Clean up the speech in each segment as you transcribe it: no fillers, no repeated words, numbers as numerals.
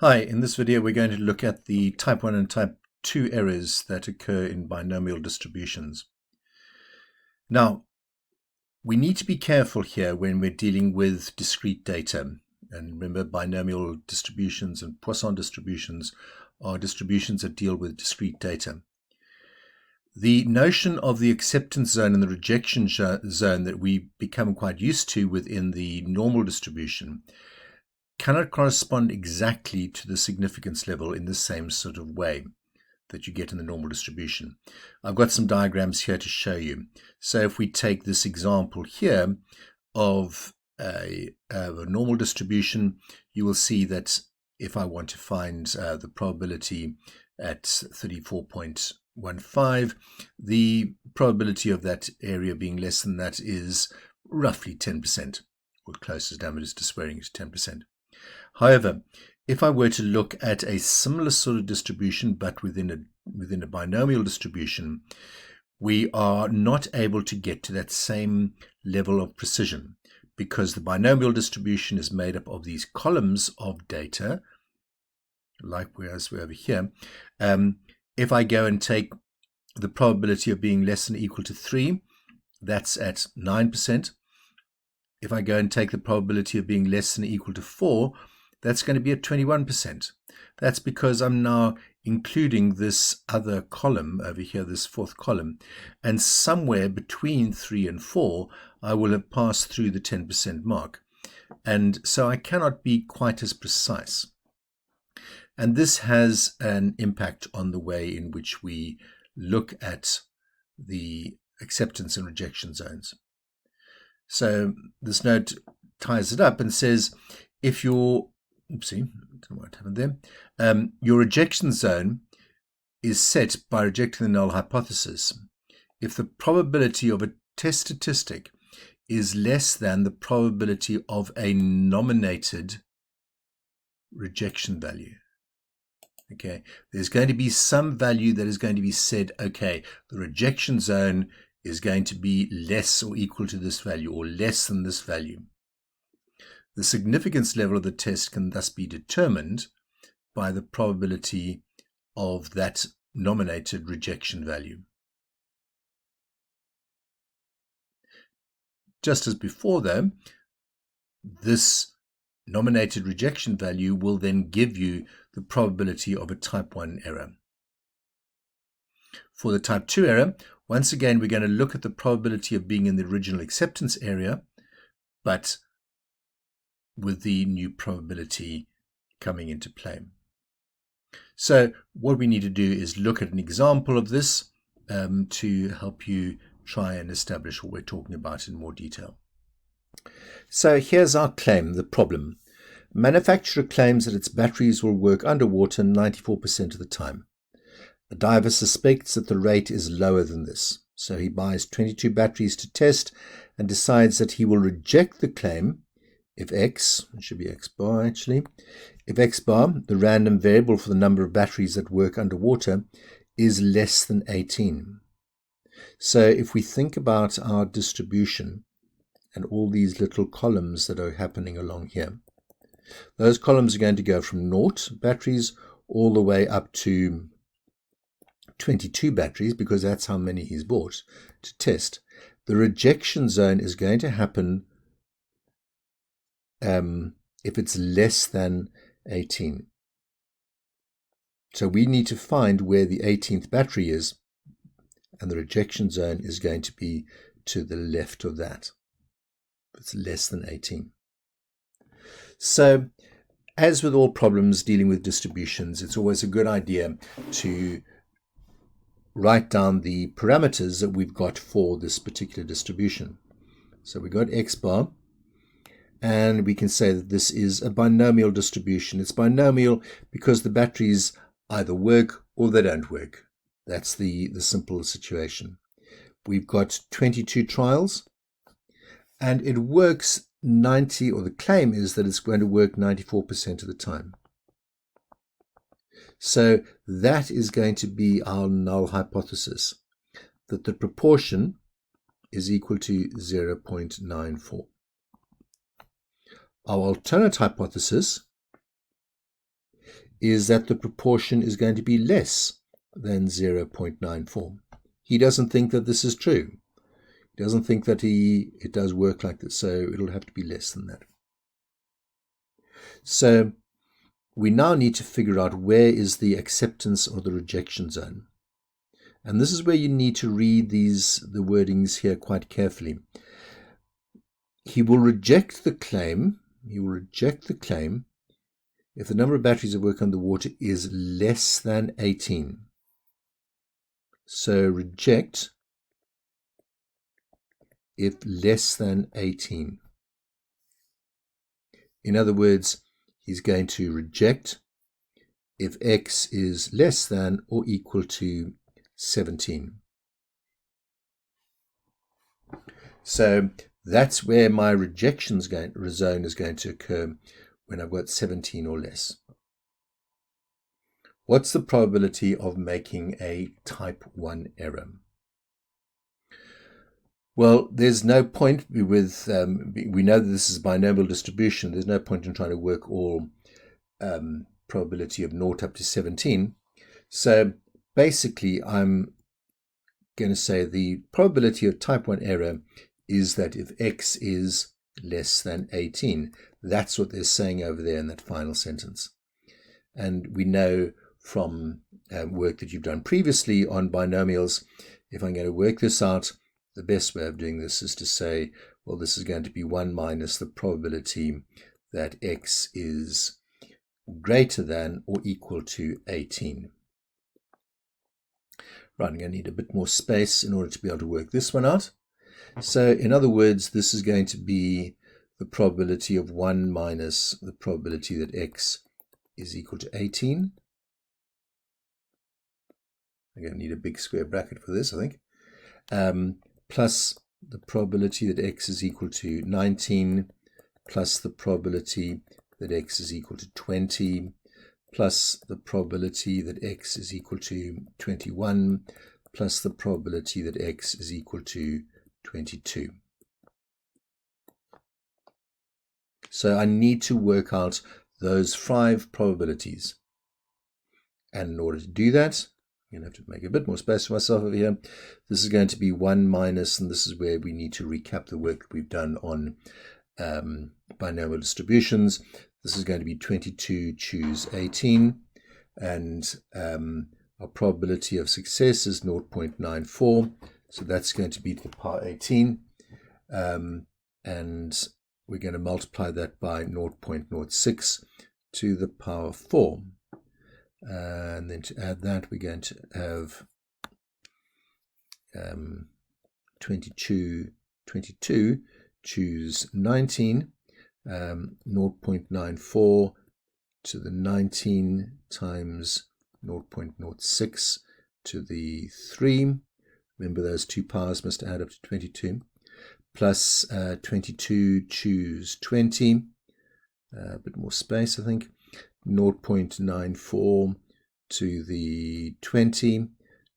Hi, in this video we're going to look at the type 1 and type 2 errors that occur in binomial distributions. Now, we need to be careful here when we're dealing with discrete data. And remember, binomial distributions and Poisson distributions are distributions that deal with discrete data. The notion of the acceptance zone and the rejection zone that we become quite used to within the normal distribution cannot correspond exactly to the significance level in the same sort of way that you get in the normal distribution. I've got some diagrams here to show you. So if we take this example here of a normal distribution, you will see that if I want to find the probability at 34.15, the probability of that area being less than that is roughly 10%, or closest numbers to swearing is 10%. However, if I were to look at a similar sort of distribution, but within a binomial distribution, we are not able to get to that same level of precision because the binomial distribution is made up of these columns of data, likewise we're over here. If I go and take the probability of being less than or equal to 3, that's at 9%. If I go and take the probability of being less than or equal to 4, that's going to be at 21%. That's because I'm now including this other column over here, this fourth column, and somewhere between 3 and 4, I will have passed through the 10% mark. And so I cannot be quite as precise. And this has an impact on the way in which we look at the acceptance and rejection zones. So this note ties it up and says, if your what happened there? Your rejection zone is set by rejecting the null hypothesis if the probability of a test statistic is less than the probability of a nominated rejection value. Okay, there's going to be some value that is going to be said, okay, the rejection zone is going to be less or equal to this value or less than this value. The significance level of the test can thus be determined by the probability of that nominated rejection value. Just as before, though, this nominated rejection value will then give you the probability of a type 1 error. For the type 2 error, once again, we're going to look at the probability of being in the original acceptance area, but with the new probability coming into play. So what we need to do is look at an example of this to help you try and establish what we're talking about in more detail. So here's our claim, the problem. Manufacturer claims that its batteries will work underwater 94% of the time. The diver suspects that the rate is lower than this, so he buys 22 batteries to test and decides that he will reject the claim if x, it should be x bar actually, if x bar, the random variable for the number of batteries that work underwater, is less than 18. So if we think about our distribution and all these little columns that are happening along here, those columns are going to go from 0 batteries all the way up to 22 batteries, because that's how many he's bought to test. The rejection zone is going to happen if it's less than 18. So we need to find where the 18th battery is, and the rejection zone is going to be to the left of that. It's less than 18. So as with all problems dealing with distributions, it's always a good idea to write down the parameters that we've got for this particular distribution. So we've got x bar, and we can say that this is a binomial distribution. It's binomial because the batteries either work or they don't work. That's the simple situation. We've got 22 trials, and it works 90, or the claim is that it's going to work 94% of the time. So that is going to be our null hypothesis, that the proportion is equal to 0.94. Our alternate hypothesis is that the proportion is going to be less than 0.94. He doesn't think that this is true. He doesn't think that it does work like this, so it'll have to be less than that. So we now need to figure out where is the acceptance or the rejection zone. And this is where you need to read the wordings here quite carefully. He will reject the claim. If the number of batteries that work underwater is less than 18. So reject if less than 18. In other words, he's going to reject if x is less than or equal to 17. So that's where my rejection zone is going to occur when I've got 17 or less. What's the probability of making a type 1 error? Well, there's no point with, we know that this is binomial distribution. There's no point in trying to work all probability of 0 up to 17. So basically, I'm going to say the probability of type 1 error is that if x is less than 18. That's what they're saying over there in that final sentence. And we know from work that you've done previously on binomials, if I'm going to work this out, the best way of doing this is to say, well, this is going to be 1 minus the probability that x is greater than or equal to 18. Right, I'm going to need a bit more space in order to be able to work this one out. So in other words, this is going to be the probability of 1 minus the probability that x is equal to 18. I'm going to need a big square bracket for this, I think. Plus the probability that x is equal to 19, plus the probability that x is equal to 20, plus the probability that x is equal to 21, plus the probability that x is equal to 22. So I need to work out those 5 probabilities. And in order to do that, I'm going to have to make a bit more space for myself over here. This is going to be 1 minus, and this is where we need to recap the work that we've done on binomial distributions. This is going to be 22 choose 18, and our probability of success is 0.94, so that's going to be to the power 18, and we're going to multiply that by 0.06 to the power 4. And then to add that, we're going to have 22 choose 19, 0.94 to the 19 times 0.06 to the 3. Remember, those two powers must add up to 22. Plus 22 choose 20, a bit more space, I think. 0.94 to the 20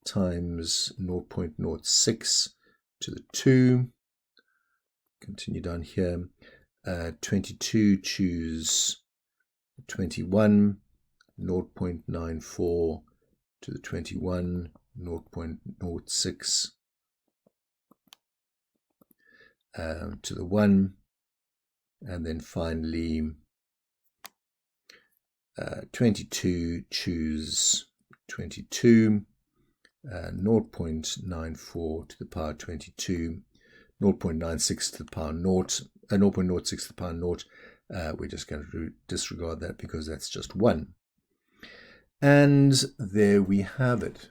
times 0.06 to the 2. Continue down here. 22 choose 21, 0.94 to the 21, 0.06 to the 1, and then finally 22 choose 22, 0.94 to the power 22, 0.96 to the power 0, 0.06 to the power 0. We're just going to disregard that because that's just 1. And there we have it.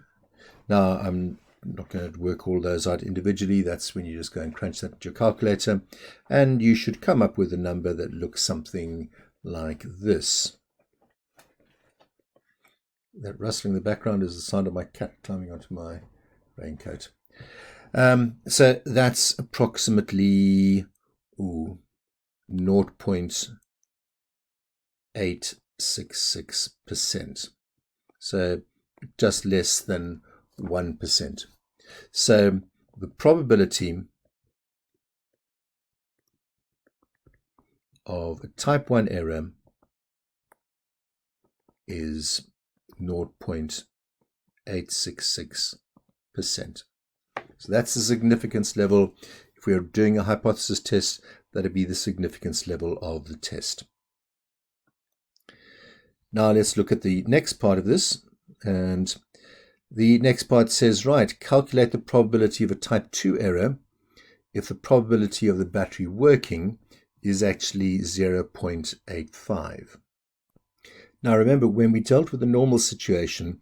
Now, I'm not going to work all those out individually. That's when you just go and crunch that into your calculator, and you should come up with a number that looks something like this. That rustling in the background is the sound of my cat climbing onto my raincoat. So that's approximately 0.866%. So just less than 1%. So the probability of a type 1 error is 0.866%. So that's the significance level. If we are doing a hypothesis test, that would be the significance level of the test. Now let's look at the next part of this. And the next part says, right, calculate the probability of a type 2 error if the probability of the battery working is actually 0.85. Now remember, when we dealt with the normal situation,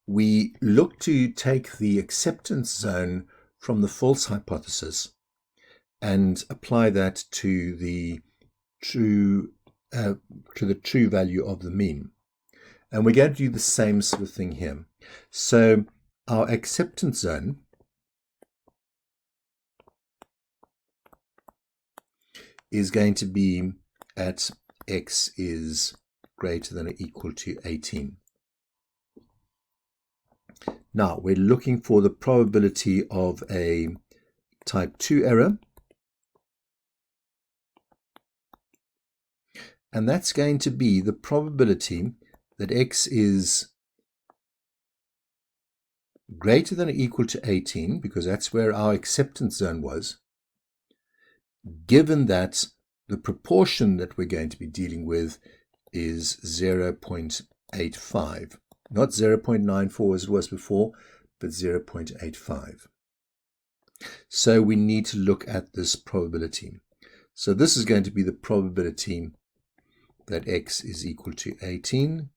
we looked to take the acceptance zone from the false hypothesis and apply that to the true value of the mean. And we're going to do the same sort of thing here. So our acceptance zone is going to be at x is greater than or equal to 18. Now we're looking for the probability of a type 2 error. And that's going to be the probability that x is greater than or equal to 18, because that's where our acceptance zone was, given that the proportion that we're going to be dealing with is 0.85. Not 0.94 as it was before, but 0.85. So we need to look at this probability. So this is going to be the probability that x is equal to 18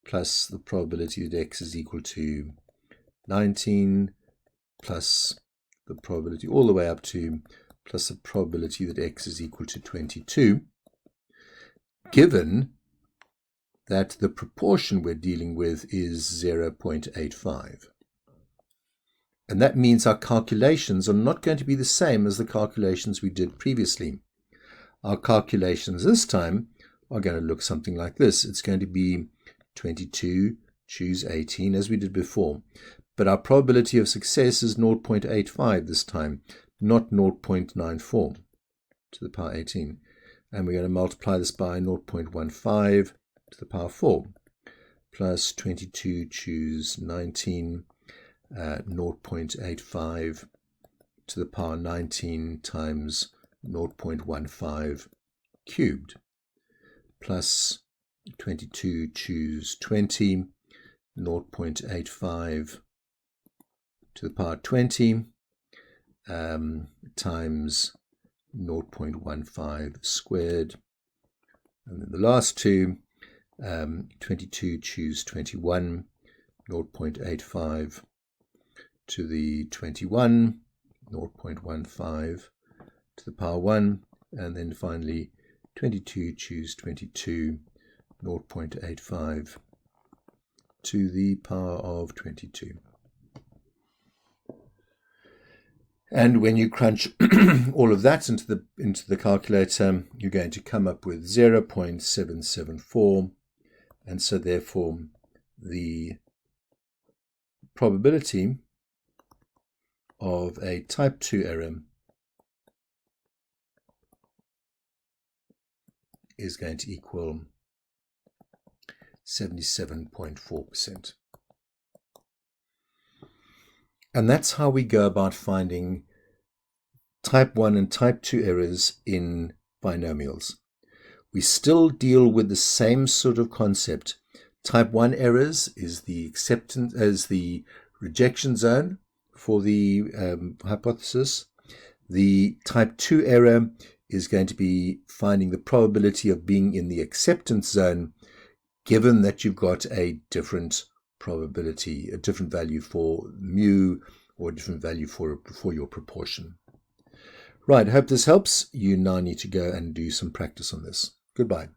plus the probability that x is equal to 19 plus the probability all the way up to plus the probability that x is equal to 22, given that the proportion we're dealing with is 0.85. And that means our calculations are not going to be the same as the calculations we did previously. Our calculations this time are going to look something like this. It's going to be 22, choose 18, as we did before. But our probability of success is 0.85 this time, not 0.94 to the power 18. And we're going to multiply this by 0.15 to the power 4, plus 22, choose 19, 0.85 to the power 19 times 0.15 cubed, plus 22, choose 20, 0.85 to the power 20 times 0.15 squared. And then the last two, 22, choose 21, 0.85 to the 21, 0.15 to the power 1, and then finally 22, choose 22, 0.85 to the power of 22. And when you crunch all of that into the calculator, you're going to come up with 0.774, and so therefore the probability of a type 2 error is going to equal 77.4%. And that's how we go about finding type 1 and type 2 errors in binomials. We still deal with the same sort of concept. Type 1 errors is the acceptance as the rejection zone for the hypothesis. The type 2 error is going to be finding the probability of being in the acceptance zone, given that you've got a different probability, a different value for mu, or a different value for your proportion. Right, I hope this helps. You now need to go and do some practice on this. Goodbye.